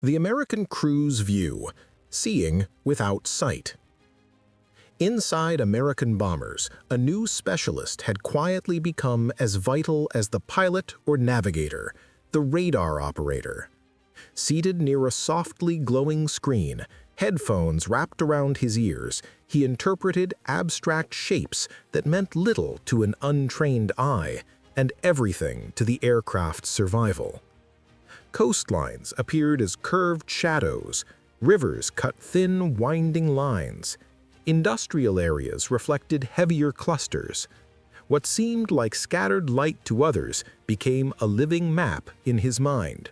The American crew's view, seeing without sight. Inside American bombers, a new specialist had quietly become as vital as the pilot or navigator, the radar operator. Seated near a softly glowing screen, headphones wrapped around his ears, he interpreted abstract shapes that meant little to an untrained eye and everything to the aircraft's survival. Coastlines appeared as curved shadows, rivers cut thin, winding lines. Industrial areas reflected heavier clusters. What seemed like scattered light to others became a living map in his mind.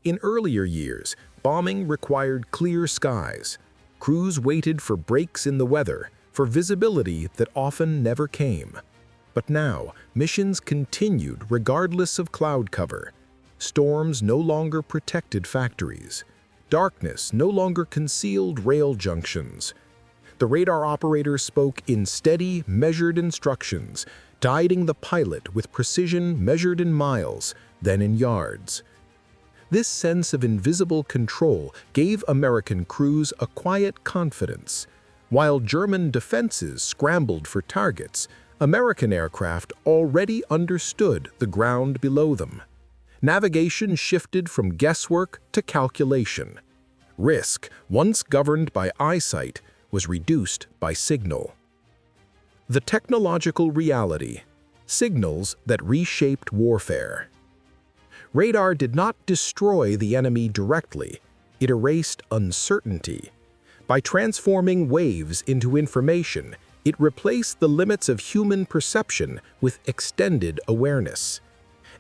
In earlier years, bombing required clear skies. Crews waited for breaks in the weather, for visibility that often never came. But now, missions continued regardless of cloud cover. Storms no longer protected factories. Darkness no longer concealed rail junctions. The radar operator spoke in steady, measured instructions, guiding the pilot with precision measured in miles, then in yards. This sense of invisible control gave American crews a quiet confidence. While German defenses scrambled for targets, American aircraft already understood the ground below them. Navigation shifted from guesswork to calculation. Risk, once governed by eyesight, was reduced by signal. The technological reality, signals that reshaped warfare. Radar did not destroy the enemy directly, it erased uncertainty. By transforming waves into information, it replaced the limits of human perception with extended awareness.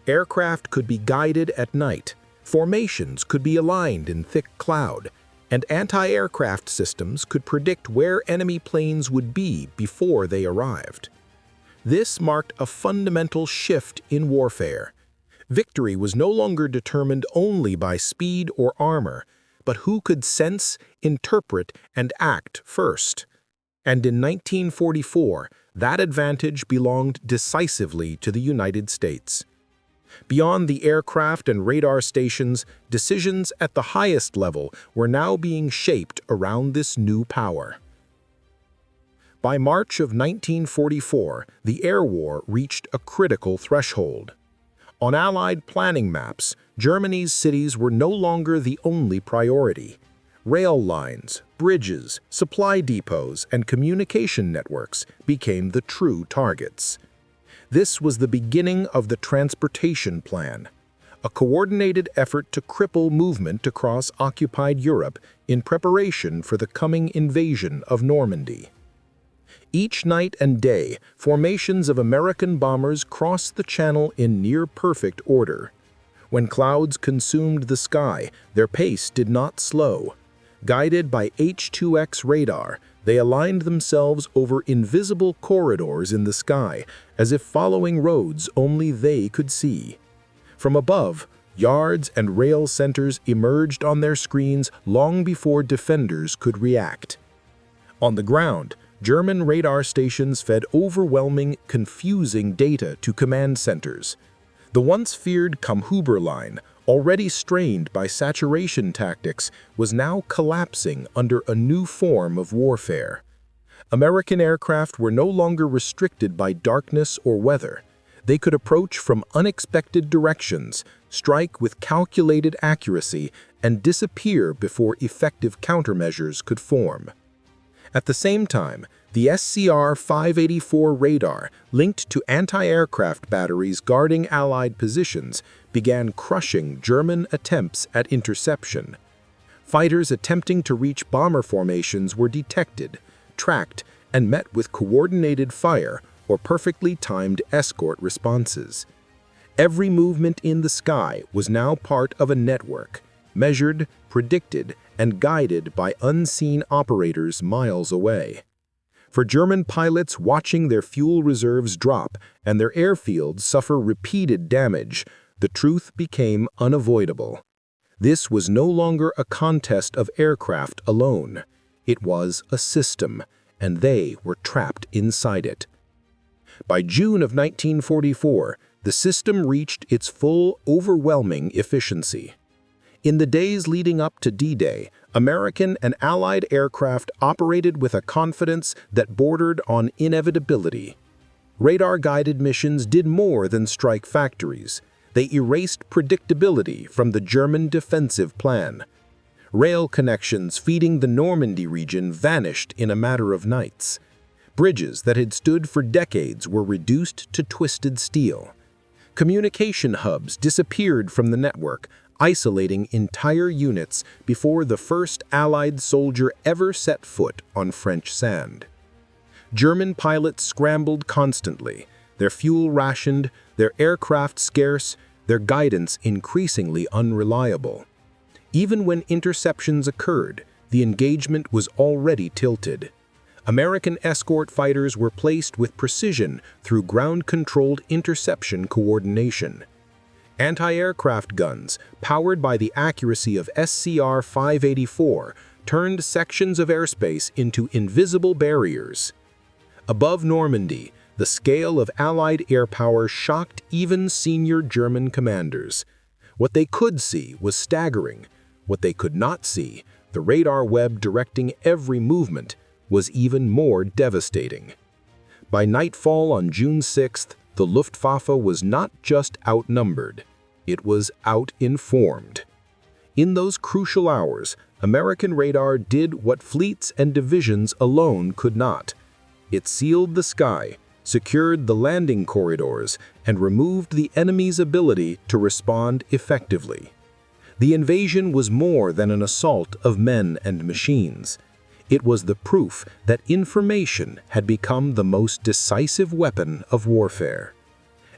Aircraft could be guided at night, formations could be aligned in thick cloud, and anti-aircraft systems could predict where enemy planes would be before they arrived. This marked a fundamental shift in warfare. Victory was no longer determined only by speed or armor, but who could sense, interpret, and act first. And in 1944, that advantage belonged decisively to the United States. Beyond the aircraft and radar stations, decisions at the highest level were now being shaped around this new power. By March of 1944, the air war reached a critical threshold. On Allied planning maps, Germany's cities were no longer the only priority. Rail lines, bridges, supply depots, and communication networks became the true targets. This was the beginning of the Transportation Plan, a coordinated effort to cripple movement across occupied Europe in preparation for the coming invasion of Normandy. Each night and day, formations of American bombers crossed the Channel in near-perfect order. When clouds consumed the sky, their pace did not slow. Guided by H-2X radar, they aligned themselves over invisible corridors in the sky, as if following roads only they could see. From above, yards and rail centers emerged on their screens long before defenders could react. On the ground, German radar stations fed overwhelming, confusing data to command centers. The once feared Kammhuber line, already strained by saturation tactics, was now collapsing under a new form of warfare. American aircraft were no longer restricted by darkness or weather. They could approach from unexpected directions, strike with calculated accuracy, and disappear before effective countermeasures could form. At the same time, the SCR-584 radar, linked to anti-aircraft batteries guarding Allied positions, began crushing German attempts at interception. Fighters attempting to reach bomber formations were detected, tracked, and met with coordinated fire or perfectly timed escort responses. Every movement in the sky was now part of a network, measured, predicted, and guided by unseen operators miles away. For German pilots watching their fuel reserves drop and their airfields suffer repeated damage, the truth became unavoidable. This was no longer a contest of aircraft alone. It was a system, and they were trapped inside it. By June of 1944, the system reached its full, overwhelming efficiency. In the days leading up to D-Day, American and Allied aircraft operated with a confidence that bordered on inevitability. Radar-guided missions did more than strike factories. They erased predictability from the German defensive plan. Rail connections feeding the Normandy region vanished in a matter of nights. Bridges that had stood for decades were reduced to twisted steel. Communication hubs disappeared from the network, isolating entire units before the first Allied soldier ever set foot on French sand. German pilots scrambled constantly, their fuel rationed, their aircraft scarce, their guidance increasingly unreliable. Even when interceptions occurred, the engagement was already tilted. American escort fighters were placed with precision through ground-controlled interception coordination. Anti-aircraft guns, powered by the accuracy of SCR-584, turned sections of airspace into invisible barriers. Above Normandy, the scale of Allied air power shocked even senior German commanders. What they could see was staggering. What they could not see, the radar web directing every movement, was even more devastating. By nightfall on June 6th, the Luftwaffe was not just outnumbered, it was out-informed. In those crucial hours, American radar did what fleets and divisions alone could not. It sealed the sky, secured the landing corridors, and removed the enemy's ability to respond effectively. The invasion was more than an assault of men and machines. It was the proof that information had become the most decisive weapon of warfare.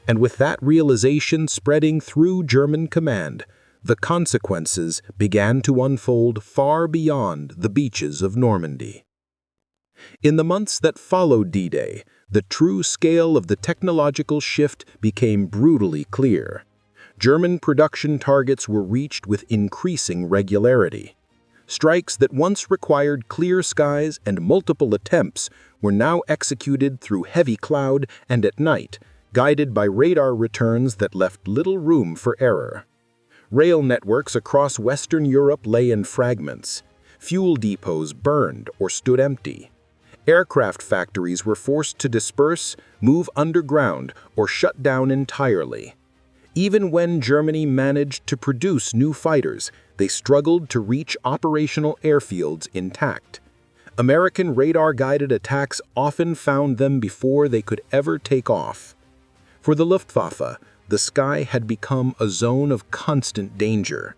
And with that realization spreading through German command, the consequences began to unfold far beyond the beaches of Normandy. In the months that followed D-Day, the true scale of the technological shift became brutally clear. German production targets were reached with increasing regularity. Strikes that once required clear skies and multiple attempts were now executed through heavy cloud and at night, guided by radar returns that left little room for error. Rail networks across Western Europe lay in fragments. Fuel depots burned or stood empty. Aircraft factories were forced to disperse, move underground, or shut down entirely. Even when Germany managed to produce new fighters, they struggled to reach operational airfields intact. American radar-guided attacks often found them before they could ever take off. For the Luftwaffe, the sky had become a zone of constant danger.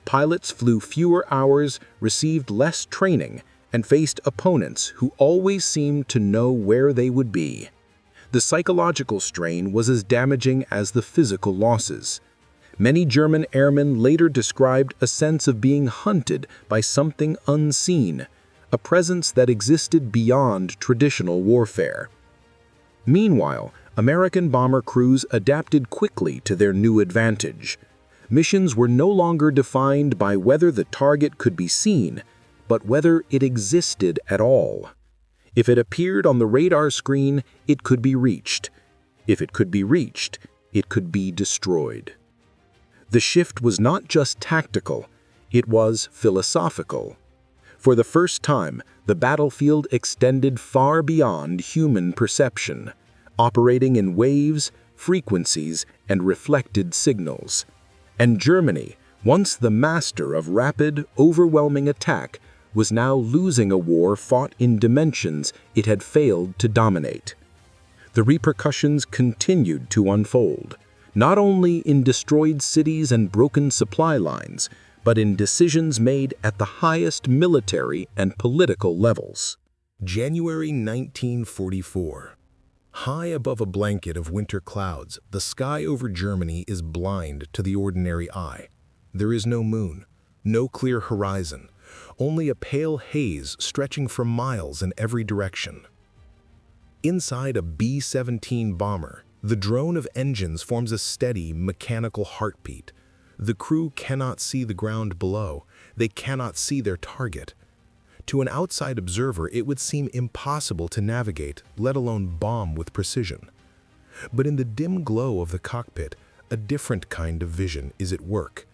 Pilots flew fewer hours, received less training, and faced opponents who always seemed to know where they would be. The psychological strain was as damaging as the physical losses. Many German airmen later described a sense of being hunted by something unseen, a presence that existed beyond traditional warfare. Meanwhile, American bomber crews adapted quickly to their new advantage. Missions were no longer defined by whether the target could be seen, but whether it existed at all. If it appeared on the radar screen, it could be reached. If it could be reached, it could be destroyed. The shift was not just tactical, it was philosophical. For the first time, the battlefield extended far beyond human perception, operating in waves, frequencies, and reflected signals. And Germany, once the master of rapid, overwhelming attack, was now losing a war fought in dimensions it had failed to dominate. The repercussions continued to unfold, not only in destroyed cities and broken supply lines, but in decisions made at the highest military and political levels. January 1944. High above a blanket of winter clouds, the sky over Germany is blind to the ordinary eye. There is no moon, no clear horizon, only a pale haze stretching for miles in every direction. Inside a B-17 bomber, the drone of engines forms a steady, mechanical heartbeat. The crew cannot see the ground below. They cannot see their target. To an outside observer, it would seem impossible to navigate, let alone bomb with precision. But in the dim glow of the cockpit, a different kind of vision is at work.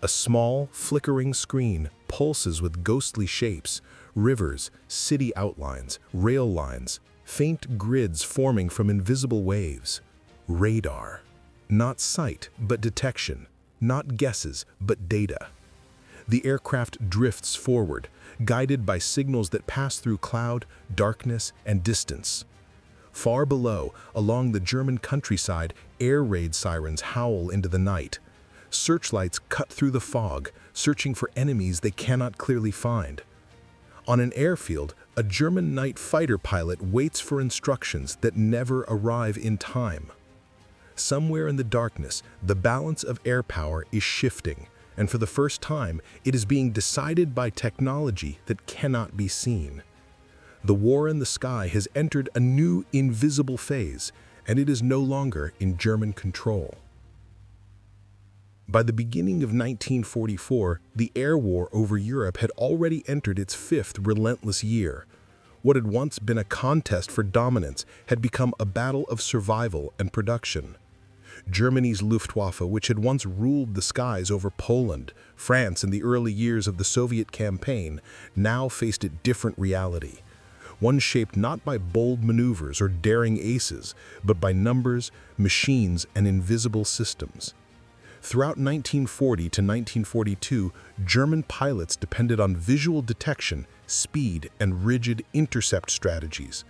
A small, flickering screen pulses with ghostly shapes, rivers, city outlines, rail lines, faint grids forming from invisible waves. Radar. Not sight, but detection. Not guesses, but data. The aircraft drifts forward, guided by signals that pass through cloud, darkness, and distance. Far below, along the German countryside, air raid sirens howl into the night. Searchlights cut through the fog, searching for enemies they cannot clearly find. On an airfield, a German night fighter pilot waits for instructions that never arrive in time. Somewhere in the darkness, the balance of air power is shifting, and for the first time, it is being decided by technology that cannot be seen. The war in the sky has entered a new invisible phase, and it is no longer in German control. By the beginning of 1944, the air war over Europe had already entered its fifth relentless year. What had once been a contest for dominance had become a battle of survival and production. Germany's Luftwaffe, which had once ruled the skies over Poland, France in the early years of the Soviet campaign, now faced a different reality. One shaped not by bold maneuvers or daring aces, but by numbers, machines, and invisible systems. Throughout 1940 to 1942, German pilots depended on visual detection, speed, and rigid intercept strategies.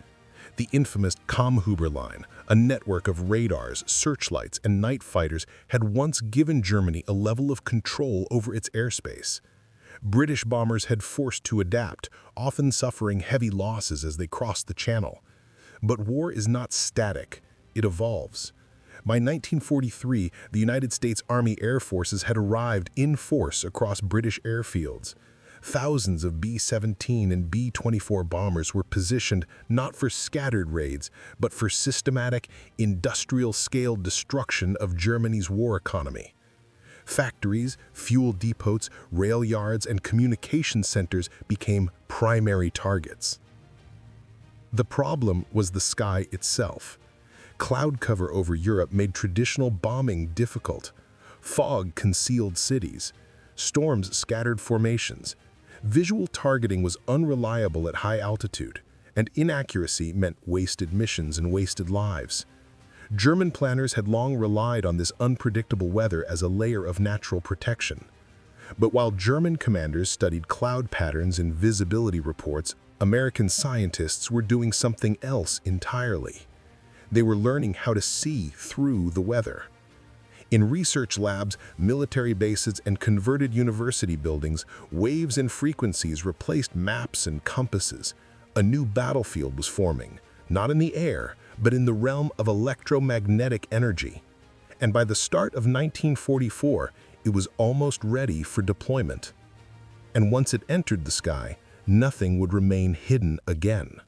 The infamous Kammhuber line, a network of radars, searchlights, and night fighters, had once given Germany a level of control over its airspace. British bombers had forced to adapt, often suffering heavy losses as they crossed the Channel. But war is not static, it evolves. By 1943, the United States Army Air Forces had arrived in force across British airfields. Thousands of B-17 and B-24 bombers were positioned not for scattered raids, but for systematic, industrial-scale destruction of Germany's war economy. Factories, fuel depots, rail yards, and communication centers became primary targets. The problem was the sky itself. Cloud cover over Europe made traditional bombing difficult. Fog concealed cities. Storms scattered formations. Visual targeting was unreliable at high altitude, and inaccuracy meant wasted missions and wasted lives. German planners had long relied on this unpredictable weather as a layer of natural protection. But while German commanders studied cloud patterns in visibility reports, American scientists were doing something else entirely. They were learning how to see through the weather. In research labs, military bases, and converted university buildings, waves and frequencies replaced maps and compasses. A new battlefield was forming, not in the air, but in the realm of electromagnetic energy. And by the start of 1944, it was almost ready for deployment. And once it entered the sky, nothing would remain hidden again.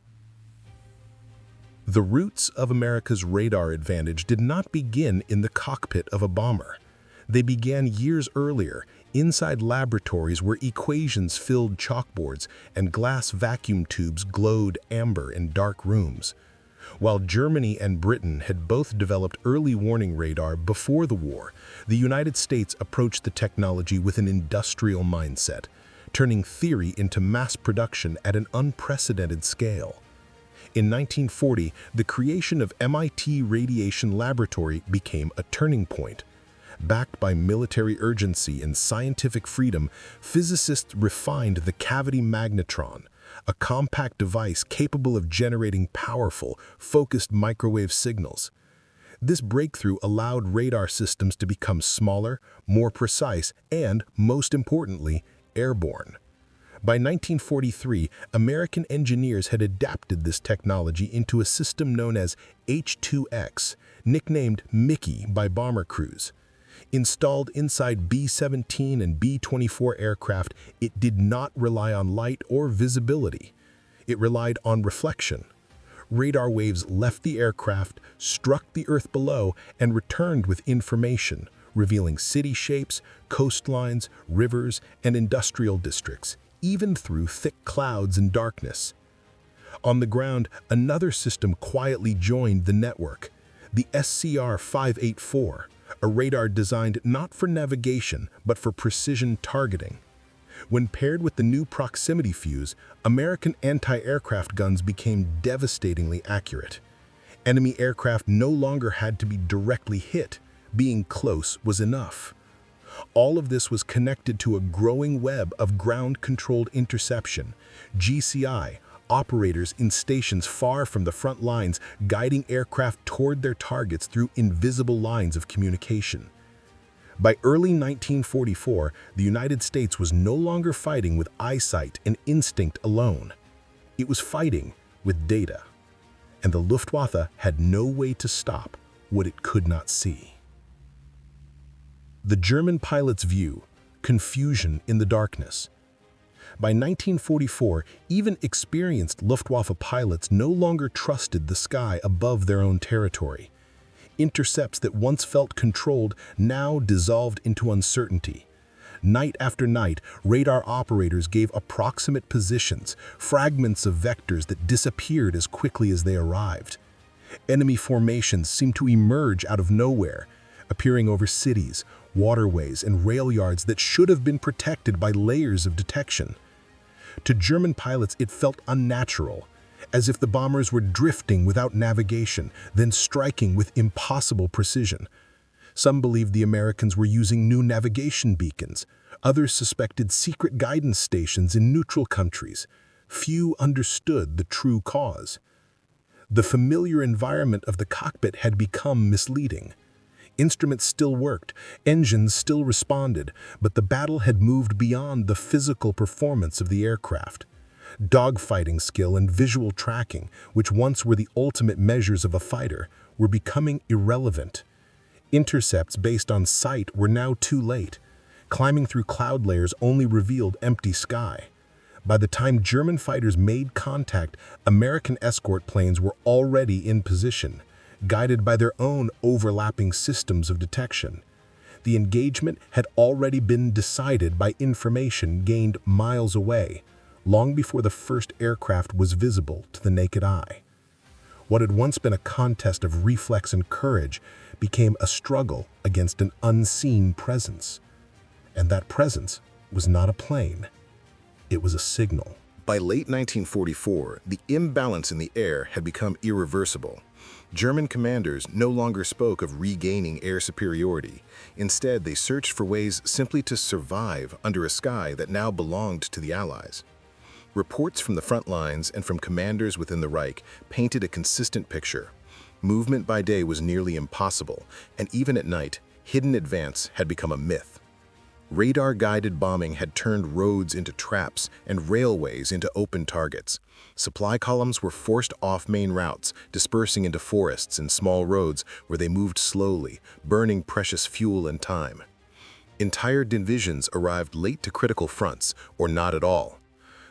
The roots of America's radar advantage did not begin in the cockpit of a bomber. They began years earlier, inside laboratories where equations filled chalkboards and glass vacuum tubes glowed amber in dark rooms. While Germany and Britain had both developed early warning radar before the war, the United States approached the technology with an industrial mindset, turning theory into mass production at an unprecedented scale. In 1940, the creation of MIT Radiation Laboratory became a turning point. Backed by military urgency and scientific freedom, physicists refined the cavity magnetron, a compact device capable of generating powerful, focused microwave signals. This breakthrough allowed radar systems to become smaller, more precise, and, most importantly, airborne. By 1943, American engineers had adapted this technology into a system known as H-2X, nicknamed Mickey by bomber crews. Installed inside B-17 and B-24 aircraft, it did not rely on light or visibility. It relied on reflection. Radar waves left the aircraft, struck the earth below, and returned with information, revealing city shapes, coastlines, rivers, and industrial districts, even through thick clouds and darkness. On the ground, another system quietly joined the network, the SCR-584, a radar designed not for navigation but for precision targeting. When paired with the new proximity fuse, American anti-aircraft guns became devastatingly accurate. Enemy aircraft no longer had to be directly hit. Being close was enough. All of this was connected to a growing web of ground-controlled interception, GCI, operators in stations far from the front lines guiding aircraft toward their targets through invisible lines of communication. By early 1944, the United States was no longer fighting with eyesight and instinct alone. It was fighting with data. And the Luftwaffe had no way to stop what it could not see. The German pilot's view, confusion in the darkness. By 1944, even experienced Luftwaffe pilots no longer trusted the sky above their own territory. Intercepts that once felt controlled now dissolved into uncertainty. Night after night, radar operators gave approximate positions, fragments of vectors that disappeared as quickly as they arrived. Enemy formations seemed to emerge out of nowhere, appearing over cities, waterways, and rail yards that should have been protected by layers of detection. To German pilots, it felt unnatural, as if the bombers were drifting without navigation, then striking with impossible precision. Some believed the Americans were using new navigation beacons. Others suspected secret guidance stations in neutral countries. Few understood the true cause. The familiar environment of the cockpit had become misleading. Instruments still worked, engines still responded, but the battle had moved beyond the physical performance of the aircraft. Dogfighting skill and visual tracking, which once were the ultimate measures of a fighter, were becoming irrelevant. Intercepts based on sight were now too late. Climbing through cloud layers only revealed empty sky. By the time German fighters made contact, American escort planes were already in position, guided by their own overlapping systems of detection. The engagement had already been decided by information gained miles away, long before the first aircraft was visible to the naked eye. What had once been a contest of reflex and courage became a struggle against an unseen presence. And that presence was not a plane. It was a signal. By late 1944, the imbalance in the air had become irreversible. German commanders no longer spoke of regaining air superiority. Instead, they searched for ways simply to survive under a sky that now belonged to the Allies. Reports from the front lines and from commanders within the Reich painted a consistent picture. Movement by day was nearly impossible, and even at night, hidden advance had become a myth. Radar-guided bombing had turned roads into traps and railways into open targets. Supply columns were forced off main routes, dispersing into forests and small roads where they moved slowly, burning precious fuel and time. Entire divisions arrived late to critical fronts, or not at all.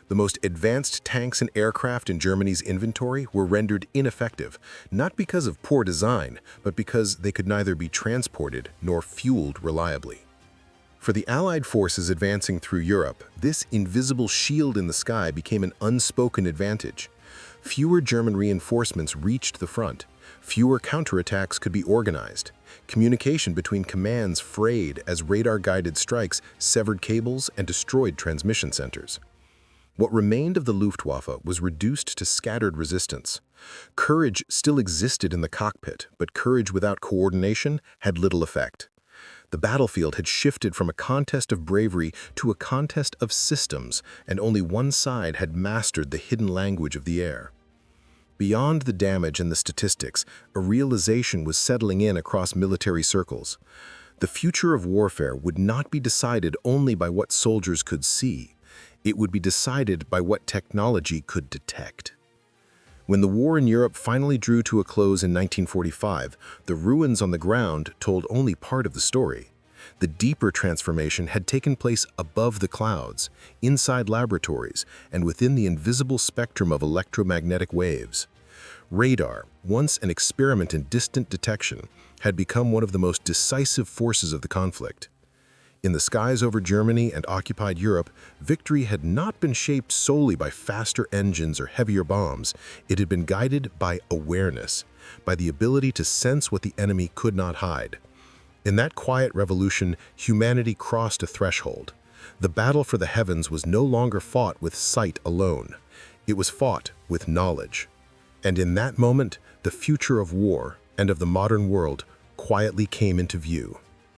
The most advanced tanks and aircraft in Germany's inventory were rendered ineffective, not because of poor design, but because they could neither be transported nor fueled reliably. For the Allied forces advancing through Europe, this invisible shield in the sky became an unspoken advantage. Fewer German reinforcements reached the front. Fewer counterattacks could be organized. Communication between commands frayed as radar-guided strikes severed cables and destroyed transmission centers. What remained of the Luftwaffe was reduced to scattered resistance. Courage still existed in the cockpit, but courage without coordination had little effect. The battlefield had shifted from a contest of bravery to a contest of systems, and only one side had mastered the hidden language of the air. Beyond the damage and the statistics, a realization was settling in across military circles. The future of warfare would not be decided only by what soldiers could see. It would be decided by what technology could detect. When the war in Europe finally drew to a close in 1945, the ruins on the ground told only part of the story. The deeper transformation had taken place above the clouds, inside laboratories, and within the invisible spectrum of electromagnetic waves. Radar, once an experiment in distant detection, had become one of the most decisive forces of the conflict. In the skies over Germany and occupied Europe, victory had not been shaped solely by faster engines or heavier bombs. It had been guided by awareness, by the ability to sense what the enemy could not hide. In that quiet revolution, humanity crossed a threshold. The battle for the heavens was no longer fought with sight alone. It was fought with knowledge. And in that moment, the future of war and of the modern world quietly came into view.